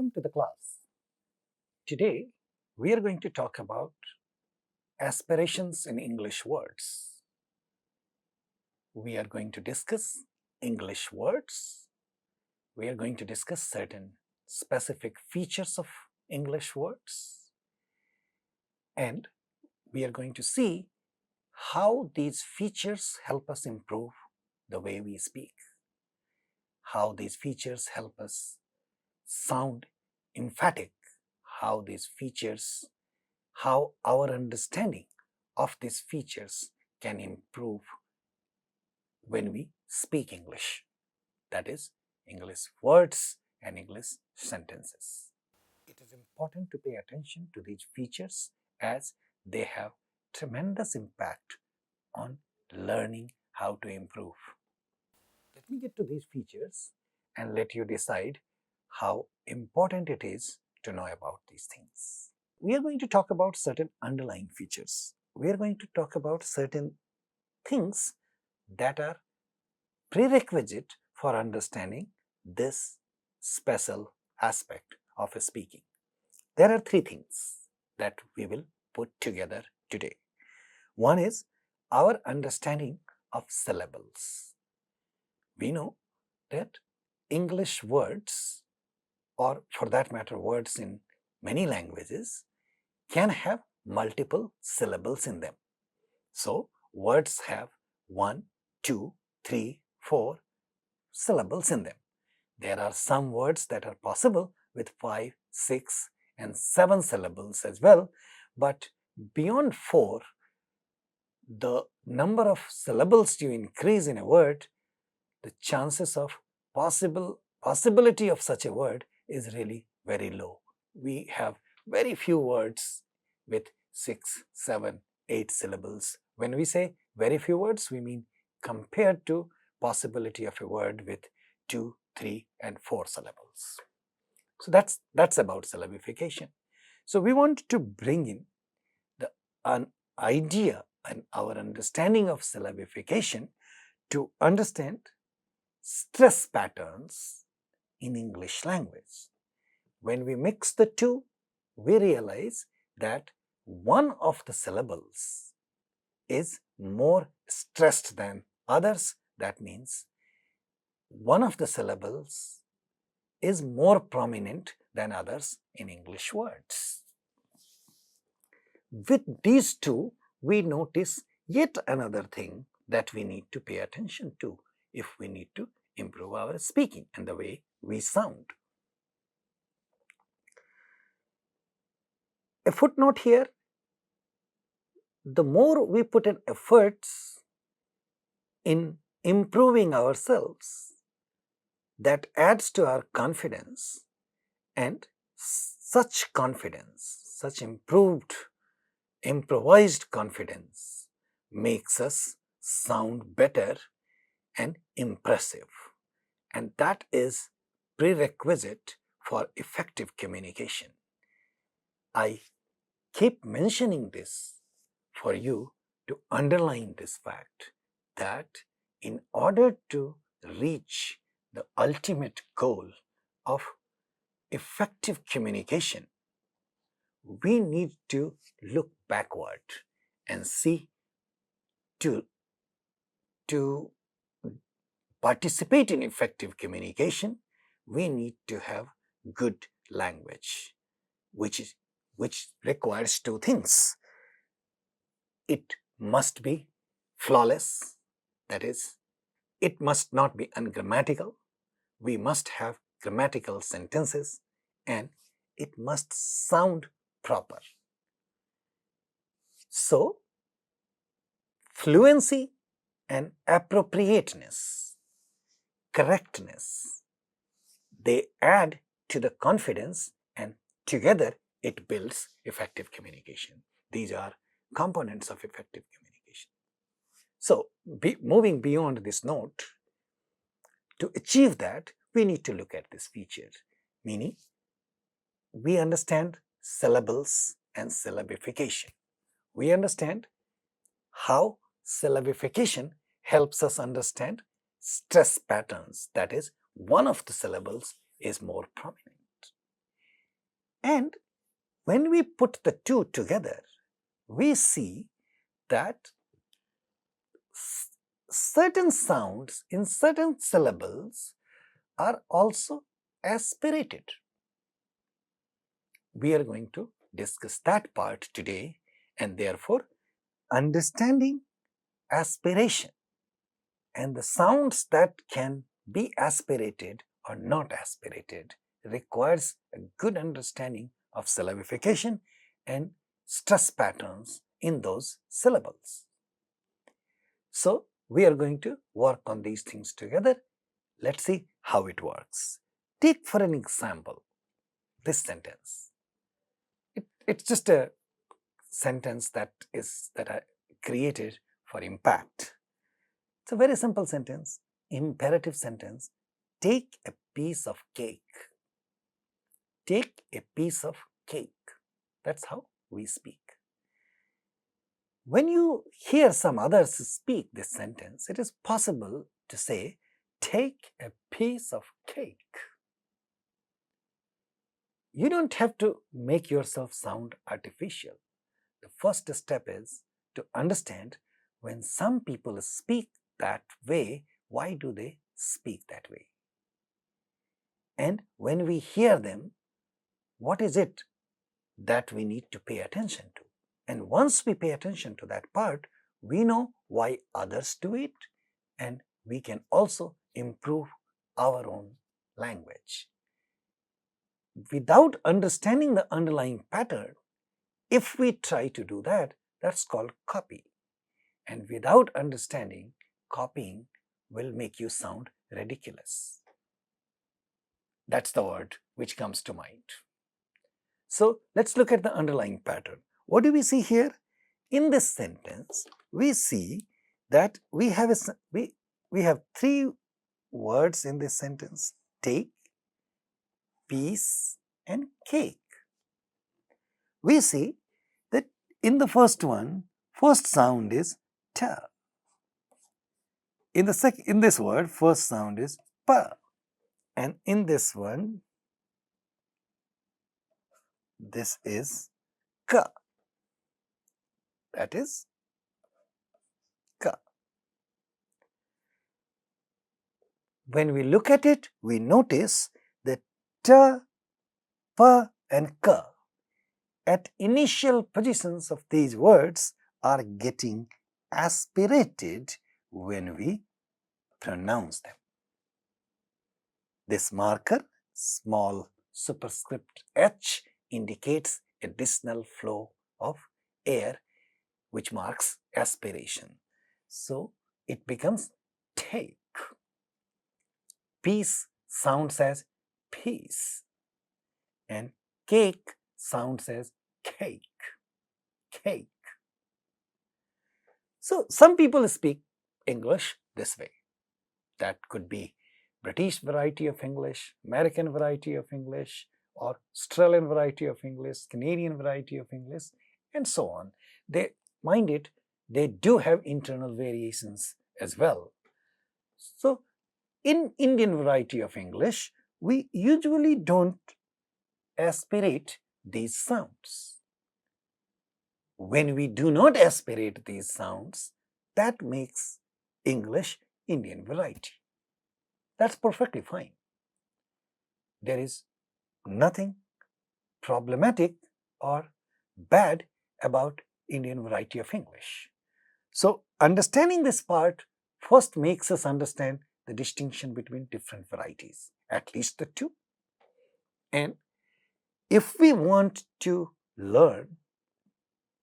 Welcome to the class. Today, we are going to talk about aspirations in English words. We are going to discuss English words. We are going to discuss certain specific features of English words. And we are going to see how these features help us improve the way we speak, how these features help us sound emphatic, how our understanding of these features can improve when we speak English, that is, English words and English sentences. It is important to pay attention to these features as they have tremendous impact on learning how to improve. Let me get to these features and let you decide how important it is to know about these things. We are going to talk about certain underlying features. We are going to talk about certain things that are prerequisite for understanding this special aspect of speaking. There are three things that we will put together today. One is our understanding of syllables. We know that English words, or for that matter words in many languages, can have multiple syllables in them. So words have 1, 2, 3, 4 syllables in them. There are some words that are possible with 5, 6 and 7 syllables as well, but beyond 4, the number of syllables you increase in a word, the chances of possibility of such a word is really very low. We have very few words with 6, 7, 8 syllables. When we say very few words, we mean compared to possibility of a word with 2, 3 and 4 syllables. So that's about syllabification. So we want to bring in an idea and our understanding of syllabification to understand stress patterns in English language. When we mix the two, we realize that one of the syllables is more stressed than others. That means one of the syllables is more prominent than others in English words. With these two, we notice yet another thing that we need to pay attention to if we need to improve our speaking and the way we sound. A footnote here: the more we put in efforts in improving ourselves, that adds to our confidence, and such confidence, such improvised confidence makes us sound better and impressive, and that is prerequisite for effective communication. I keep mentioning this for you to underline this fact that in order to reach the ultimate goal of effective communication, we need to look backward and see to participate in effective communication, we need to have good language, which requires two things. It must be flawless, that is, it must not be ungrammatical, we must have grammatical sentences, and it must sound proper. So, fluency and appropriateness, correctness, they add to the confidence, and together it builds effective communication. These are components of effective communication. So, moving beyond this note, to achieve that, we need to look at this feature, meaning we understand syllables and syllabification. We understand how syllabification helps us understand stress patterns, that is, one of the syllables is more prominent. And when we put the two together, we see that certain sounds in certain syllables are also aspirated. We are going to discuss that part today, and therefore understanding aspiration and the sounds that can be aspirated or not aspirated requires a good understanding of syllabification and stress patterns in those syllables. So, we are going to work on these things together. Let's see how it works. Take for an example this sentence. It's just a sentence that I created for impact. It's a very simple sentence, imperative sentence. Take a piece of cake. Take a piece of cake. That's how we speak. When you hear some others speak this sentence, it is possible to say, take a piece of cake. You don't have to make yourself sound artificial. The first step is to understand when some people speak that way, why do they speak that way? And when we hear them, what is it that we need to pay attention to? And once we pay attention to that part, we know why others do it, and we can also improve our own language. Without understanding the underlying pattern, if we try to do that, that's called copy. And without understanding, copying will make you sound ridiculous. That's the word which comes to mind. So let's look at the underlying pattern. What do we see here? In this sentence, we see that we have three words in this sentence: take, piece, and cake. We see that in the first one, first sound is ta. In this word, first sound is pa, and in this one, this is ka. That is ka. When we look at it, we notice that ta, pa, and ka at initial positions of these words are getting aspirated when we pronounce them. This marker, small superscript h, indicates additional flow of air, which marks aspiration. So it becomes take. Piece sounds as peace, and cake sounds as cake. Cake. So some people speak English this way. That could be British variety of English, American variety of English, or Australian variety of English, Canadian variety of English, and so on. They mind it, they do have internal variations as well. So in Indian variety of English, we usually don't aspirate these sounds. When we do not aspirate these sounds, that makes English Indian variety. That's perfectly fine. There is nothing problematic or bad about Indian variety of English. So understanding this part first makes us understand the distinction between different varieties, at least the two. And if we want to learn,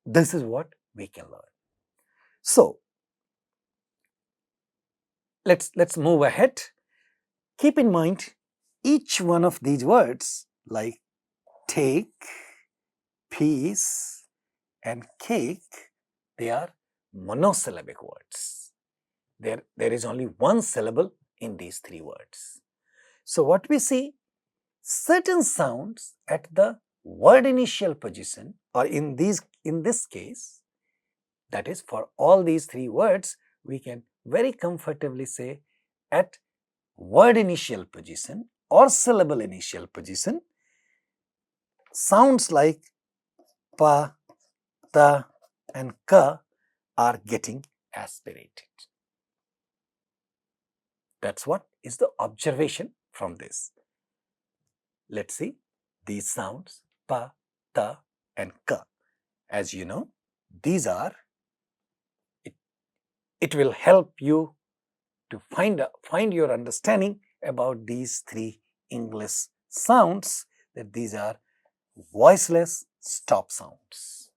this is what we can learn. So let's move ahead. Keep in mind, each one of these words like take, piece, and cake, they are monosyllabic words. There is only one syllable in these three words. So what we see, certain sounds at the word initial position, or in this case, that is for all these three words, we can very comfortably say at word initial position or syllable initial position, sounds like pa, ta and ka are getting aspirated. That's what is the observation from this. Let's see these sounds pa, ta and ka. As you know, these are, it will help you to find your understanding about these three English sounds, that these are voiceless stop sounds,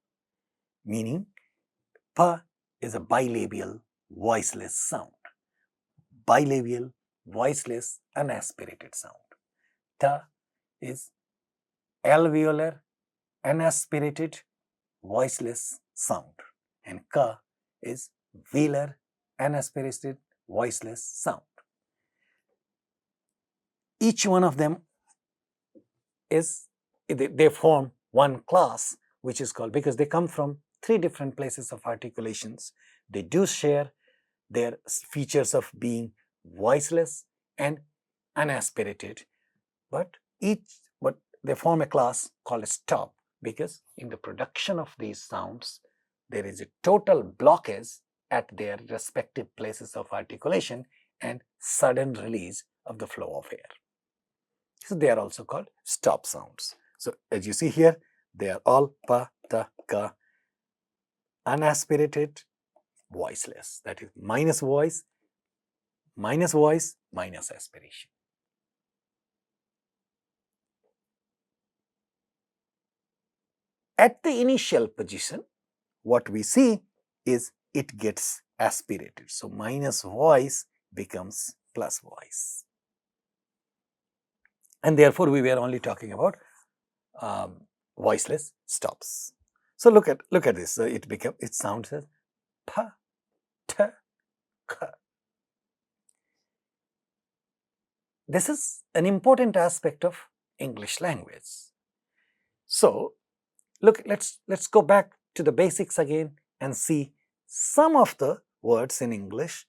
meaning pa is a bilabial voiceless sound, bilabial voiceless unaspirated sound. Ta is alveolar unaspirated voiceless sound, and ka is velar unaspirated voiceless sound. Each one of them is, they form one class, which is called, because they come from three different places of articulations, they do share their features of being voiceless and unaspirated, but they form a class called a stop, because in the production of these sounds there is a total blockage at their respective places of articulation and sudden release of the flow of air. So they are also called stop sounds. So as you see here, they are all pa, ta, ka, unaspirated, voiceless. That is minus voice, minus aspiration. At the initial position, what we see is it gets aspirated. So minus voice becomes plus voice. And therefore, we were only talking about voiceless stops. So look at this. So it sounds as pa, ta, ka. This is an important aspect of English language. So let's go back to the basics again and see some of the words in English.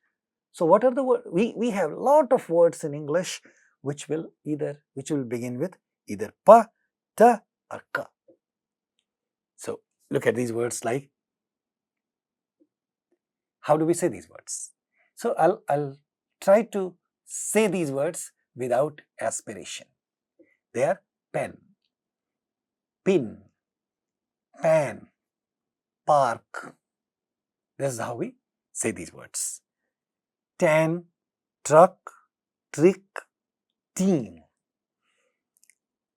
So what are the words? We have a lot of words in English which will begin with either pa, ta or ka. So look at these words like, how do we say these words? So I'll try to say these words without aspiration. They are pen, pin, pan, park. This is how we say these words. Tan, truck, trick, teen.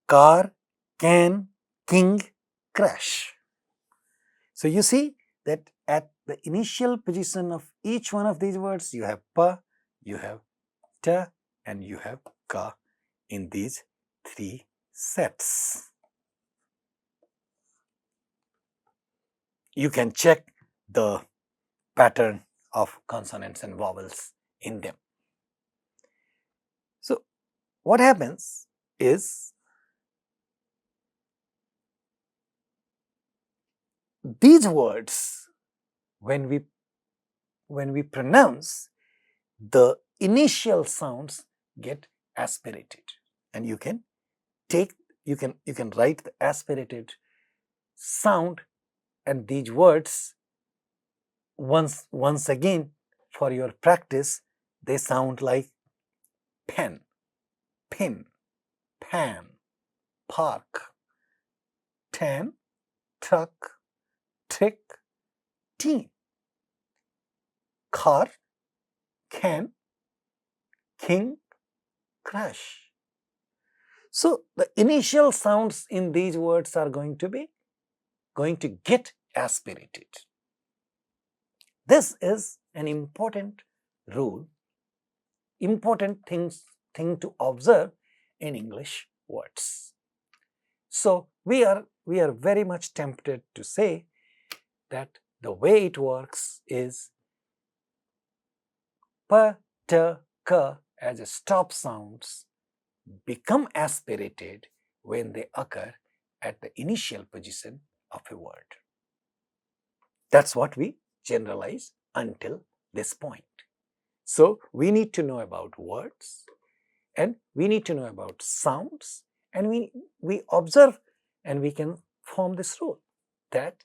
Car, can, king, crash. So you see that at the initial position of each one of these words, you have pa, you have ta, and you have ka in these three sets. You can check the pattern of consonants and vowels in them. So what happens is, these words, when we pronounce, the initial sounds get aspirated, and you can write the aspirated sound and these words once again for your practice. They sound like pen, pin, pan, park, tan, truck, trick, teen, car, can, king, crash. So the initial sounds in these words are going to get aspirated. This is an important rule, important thing to observe in English words. So we are very much tempted to say that the way it works is pa, ta, ka as a stop sounds become aspirated when they occur at the initial position of a word. That's what we generalize until this point. So we need to know about words, and we need to know about sounds, and we observe and we can form this rule that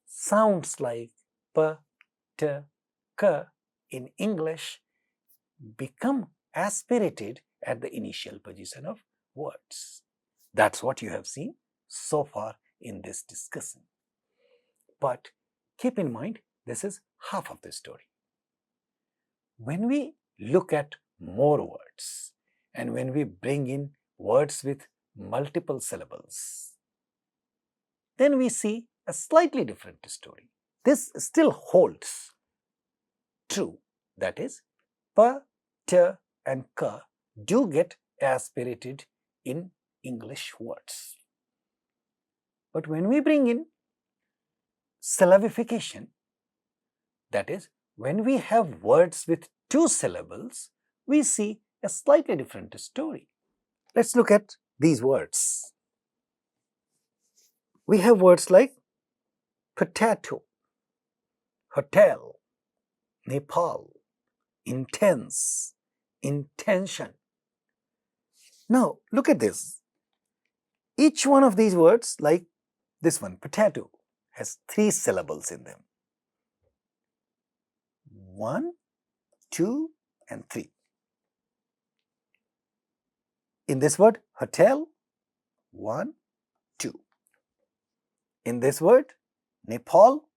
sounds like p, t, k in English become aspirated at the initial position of words. That's what you have seen so far in this discussion. But keep in mind, this is half of the story. When we look at more words and when we bring in words with multiple syllables, then we see a slightly different story. This still holds true. That is, p, t and k do get aspirated in English words. But when we bring in syllabification, that is, when we have words with two syllables, we see a slightly different story. Let's look at these words. We have words like potato, hotel, Nepal, intense, intention. Now, look at this. Each one of these words, like this one, potato, has three syllables in them. 1, 2, and 3. In this word, hotel, 1, 2. In this word, Nepal,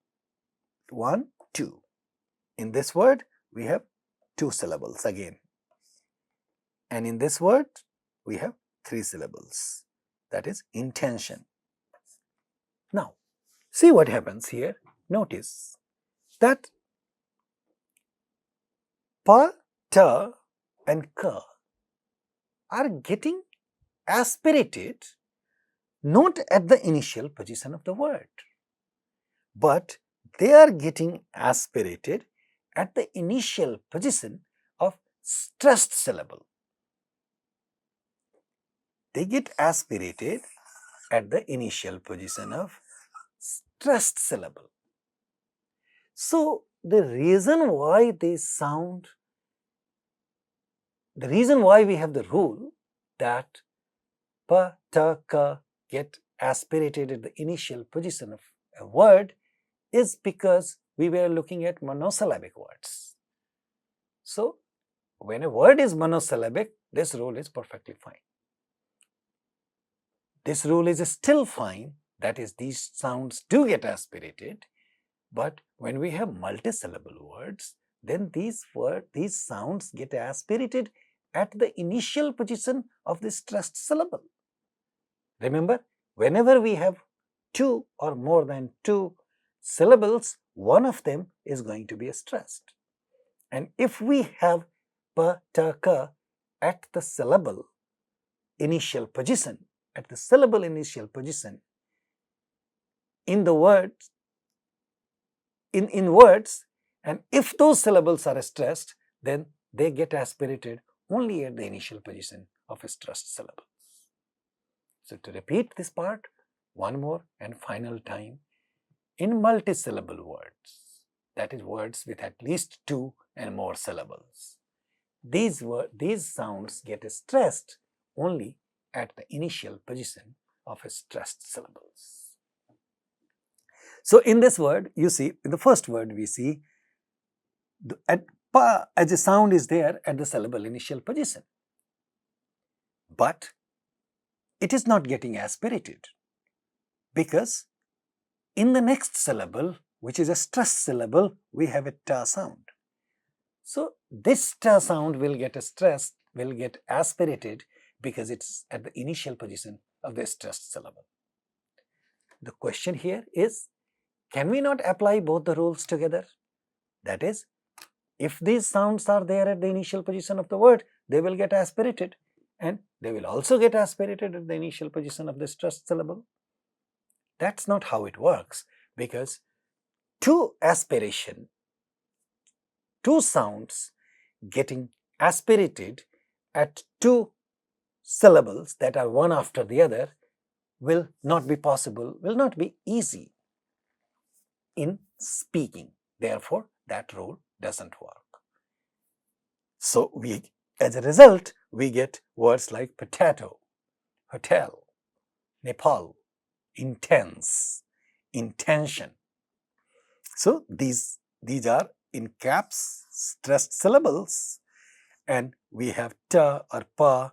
1, 2. In this word, we have 2 syllables again. And in this word, we have 3 syllables. That is intention. Now, see what happens here. Notice that pa, ta, and ka are getting aspirated not at the initial position of the word, but they are getting aspirated at the initial position of stressed syllable. They get aspirated at the initial position of stressed syllable. So, the reason why they sound, the reason why we have the rule that pa, ta, ka get aspirated at the initial position of a word is because we were looking at monosyllabic words. So, when a word is monosyllabic, this rule is perfectly fine. This rule is still fine, that is, these sounds do get aspirated, but when we have multi-syllable words, then these sounds get aspirated at the initial position of the stressed syllable. Remember, whenever we have 2 or more than 2 syllables, one of them is going to be stressed. And if we have pa, ta, ka at the syllable initial position, in the words, in words, and if those syllables are stressed, then they get aspirated only at the initial position of a stressed syllable. So, to repeat this part one more and final time, in multi-syllable words, that is words with at least 2 and more syllables, these sounds get stressed only at the initial position of a stressed syllables. So, in this word, you see, in the first word, we see pa as a sound is there at the syllable initial position, but it is not getting aspirated because in the next syllable, which is a stressed syllable, we have a ta sound. So, this ta sound will get aspirated because it's at the initial position of the stressed syllable. The question here is, can we not apply both the rules together? That is, if these sounds are there at the initial position of the word, they will get aspirated, and they will also get aspirated at the initial position of the stressed syllable. That's not how it works, because two sounds getting aspirated at 2 syllables that are one after the other will not be possible, will not be easy in speaking. Therefore, that rule doesn't work. So, as a result, we get words like potato, hotel, Nepal, intense, intention. So these are in caps stressed syllables, and we have ta or pa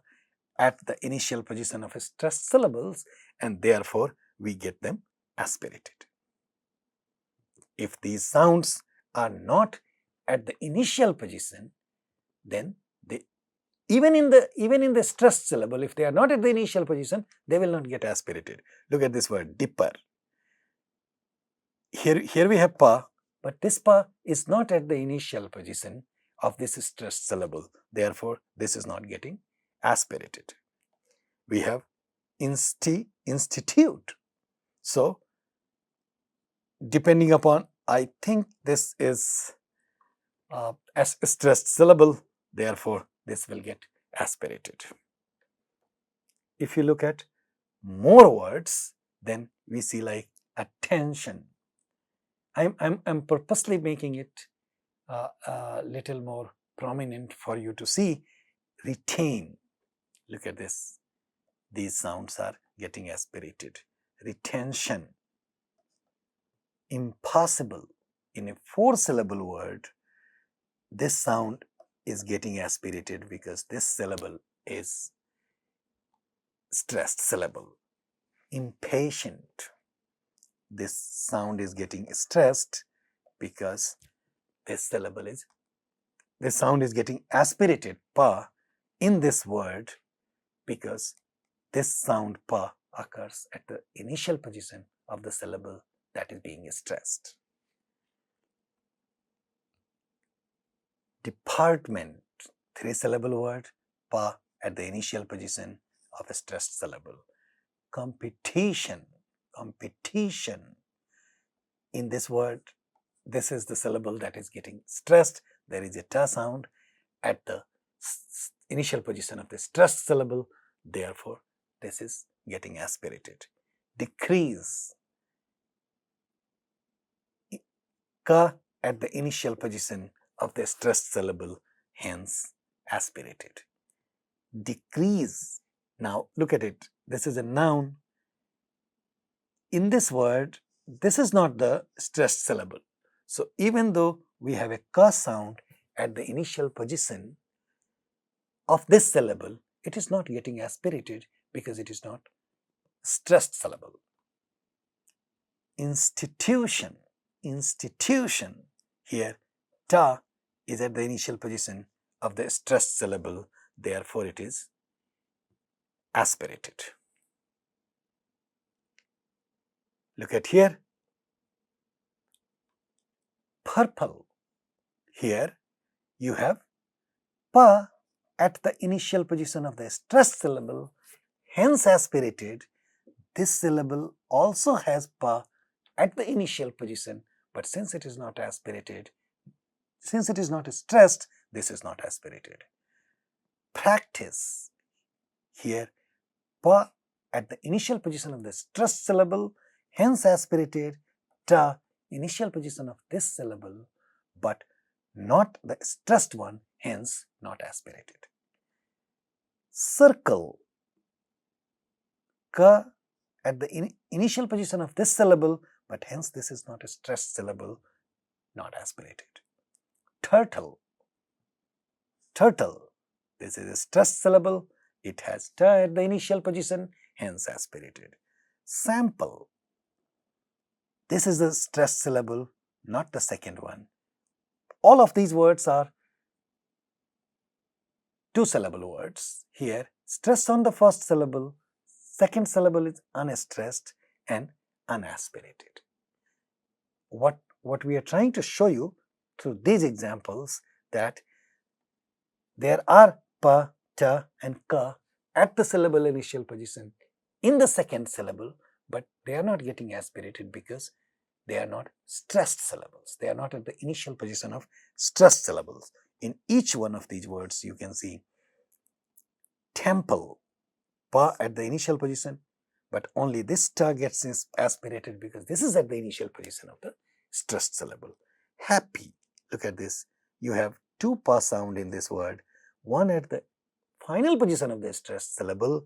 at the initial position of stressed syllables, and therefore we get them aspirated. If these sounds are not at the initial position, then they even in the stressed syllable, if they are not at the initial position, they will not get aspirated. Look at this word dipper. Here we have pa, but this pa is not at the initial position of this stressed syllable. Therefore, this is not getting aspirated. We have institute. So, depending upon, I think this is as a stressed syllable, therefore, this will get aspirated. If you look at more words, then we see like attention. I'm purposely making it a little more prominent for you to see. Retain. Look at this. These sounds are getting aspirated. Retention. Impossible. In a 4-syllable word, this sound is getting aspirated because this syllable is stressed syllable. Impatient. This sound is getting stressed because this sound is getting aspirated, pa, in this word because this sound pa occurs at the initial position of the syllable that is being stressed. Department, 3-syllable word, pa at the initial position of a stressed syllable. Competition, in this word, this is the syllable that is getting stressed. There is a ta sound at the initial position of the stressed syllable. Therefore, this is getting aspirated. Decrease, ka at the initial position of the stressed syllable, hence aspirated. Decrease. Now look at it. This is a noun. In this word, this is not the stressed syllable. So even though we have a ka sound at the initial position of this syllable, it is not getting aspirated because it is not stressed syllable. Institution. Here, ta is at the initial position of the stressed syllable, therefore it is aspirated. Look at here. Purple. Here you have pa at the initial position of the stressed syllable, hence aspirated. This syllable also has pa at the initial position, but since it is not aspirated, since it is not stressed, this is not aspirated. Practice. Here, pa at the initial position of the stressed syllable, hence aspirated, ta initial position of this syllable, but not the stressed one, hence not aspirated. Circle. Ka at the initial position of this syllable, but hence this is not a stressed syllable, not aspirated. Turtle. This is a stressed syllable. It has ta at the initial position, hence aspirated. Sample. This is the stressed syllable, not the second one. All of these words are 2-syllable words. Here, stress on the first syllable, second syllable is unstressed and unaspirated. What we are trying to show you through these examples, that there are pa, ta and ka at the syllable initial position in the second syllable, but they are not getting aspirated because they are not stressed syllables. They are not at the initial position of stressed syllables. In each one of these words, you can see temple, pa at the initial position, but only this ta gets aspirated because this is at the initial position of the stressed syllable. Happy. Look at this. You have 2 pa sound in this word, one at the final position of the stressed syllable,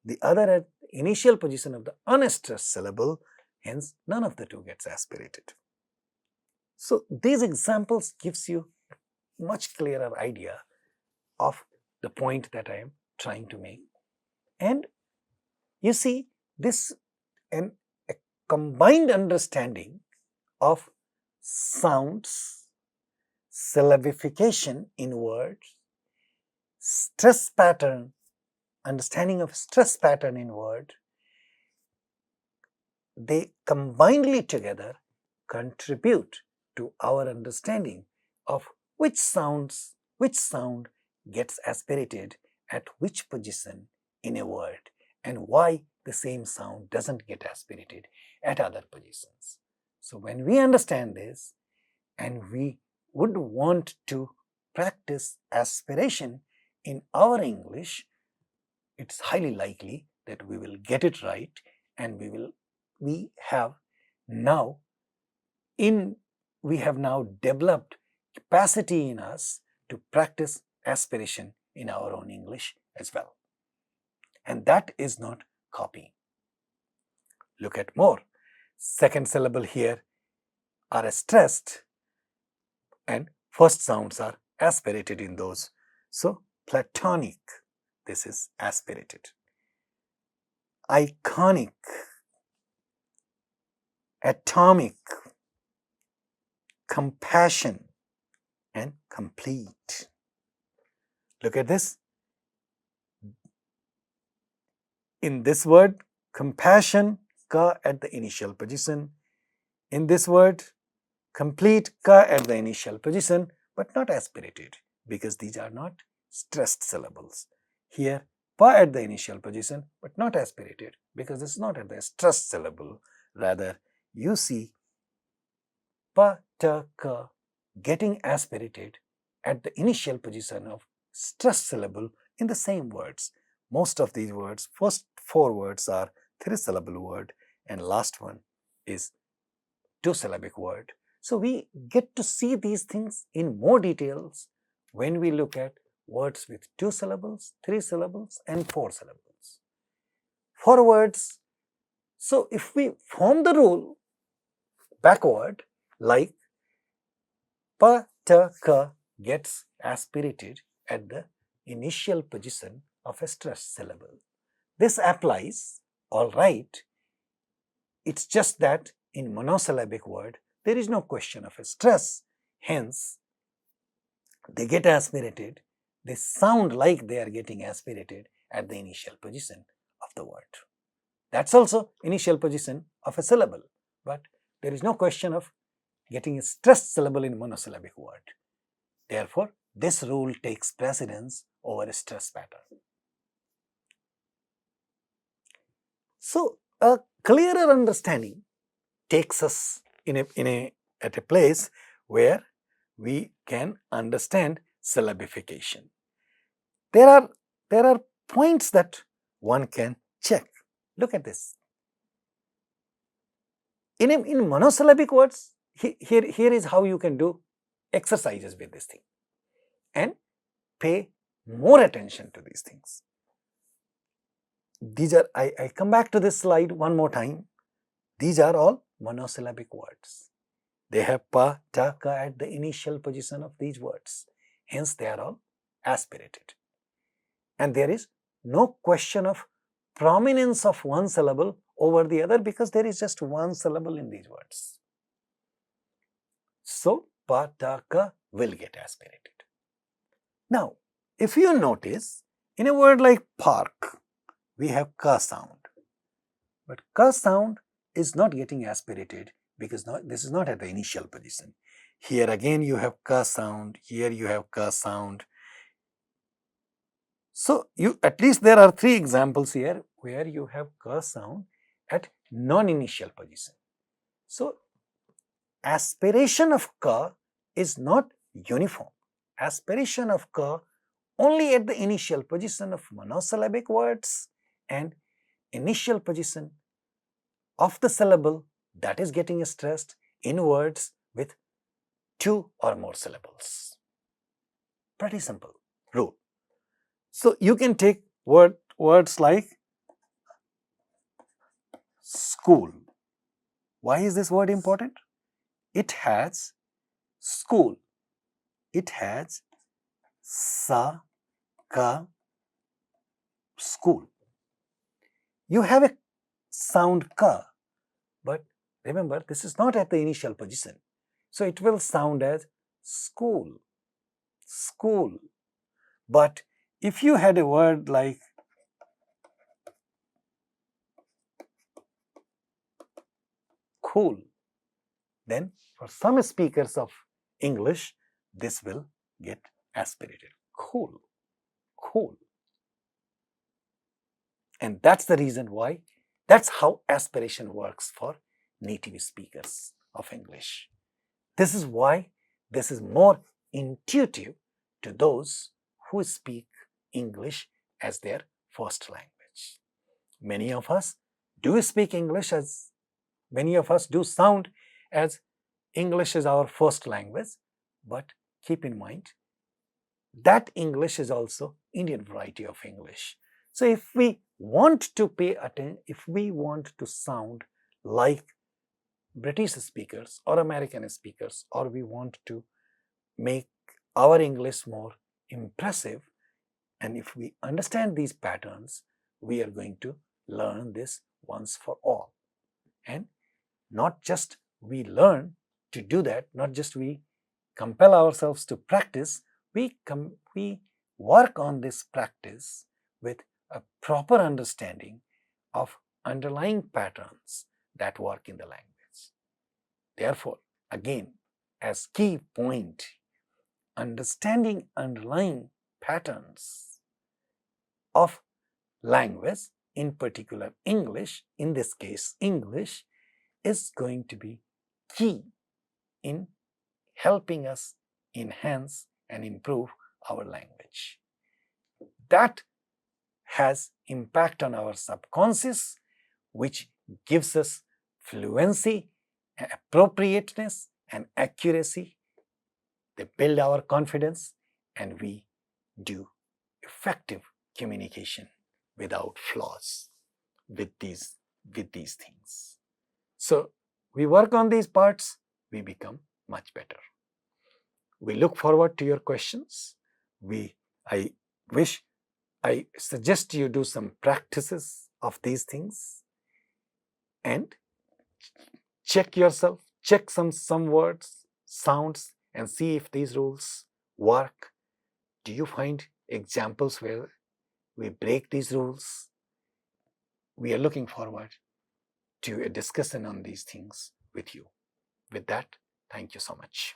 the other at the initial position of the unstressed syllable, hence none of the two gets aspirated. So these examples gives you a much clearer idea of the point that I am trying to make. And you see, this a combined understanding of sounds, syllabification in words, stress pattern, understanding of stress pattern in word, they combinedly together contribute to our understanding of which sound gets aspirated at which position in a word and why the same sound doesn't get aspirated at other positions. So when we understand this and we would want to practice aspiration in our English, it's highly likely that we will get it right, and we have now developed capacity in us to practice aspiration in our own English as well. And that is not copying. Look at more. Second syllable here are stressed and first sounds are aspirated in those. So platonic, this is aspirated. Iconic, atomic, compassion, and complete. Look at this. In this word, compassion, ka at the initial position. In this word, complete, ka at the initial position, but not aspirated because these are not stressed syllables. Here, pa at the initial position, but not aspirated because this is not at the stressed syllable. Rather, you see pa, ta, ka getting aspirated at the initial position of stressed syllable in the same words. Most of these words, first 4 words are 3-syllable word and last one is 2-syllabic word. So we get to see these things in more details when we look at words with 2 syllables, 3 syllables and 4 syllables. For words, so if we form the rule backward, like pa, ta, ka gets aspirated at the initial position of a stressed syllable. This applies, all right. It's just that in monosyllabic word, there is no question of a stress. Hence, they get aspirated. They sound like they are getting aspirated at the initial position of the word. That's also initial position of a syllable, but there is no question of getting a stressed syllable in monosyllabic word. Therefore, this rule takes precedence over a stress pattern. So, a clearer understanding takes us at a place where we can understand syllabification. There are points that one can check. Look at this. In monosyllabic words, here is how you can do exercises with this thing and pay more attention to these things. These are, I come back to this slide one more time. These are all monosyllabic words. They have pa, ta, ka at the initial position of these words. Hence, they are all aspirated. And there is no question of prominence of one syllable over the other because there is just one syllable in these words. So, pa, ta, ka will get aspirated. Now, if you notice, in a word like park, we have ka sound. But ka sound is not getting aspirated because this is not at the initial position. Here again you have ka sound, here you have ka sound. So, at least there are 3 examples here where you have ka sound at non-initial position. So, aspiration of ka is not uniform. Aspiration of ka only at the initial position of monosyllabic words and initial position of the syllable that is getting stressed in words with 2 or more syllables. Pretty simple rule. So, you can take words like school. Why is this word important? It has school. It has sa, ka, school. You have a sound ka, but remember this is not at the initial position. So it will sound as school, school. But if you had a word like cool, then for some speakers of English, this will get aspirated. Cool, cool. And that's the reason why, that's how aspiration works for native speakers of English. This is why this is more intuitive to those who speak English as their first language. Many of us do speak English as, many of us do sound as English is our first language, but keep in mind that English is also Indian variety of English. So if we want to pay attention, if we want to sound like British speakers or American speakers, or we want to make our English more impressive, and if we understand these patterns, we are going to learn this once for all. And not just we learn to do that, not just we compel ourselves to practice, we work on this practice with a proper understanding of underlying patterns that work in the language. Therefore, again, as key point, understanding underlying patterns of language, in particular English, in this case English, is going to be key in helping us enhance and improve our language. That has impact on our subconscious, which gives us fluency, appropriateness, and accuracy. They build our confidence, and we do effective communication without flaws with these things. So we work on these parts, we become much better. We look forward to your questions. I suggest you do some practices of these things and check yourself, check some words, sounds, and see if these rules work. Do you find examples where we break these rules? We are looking forward to a discussion on these things with you. With that, thank you so much.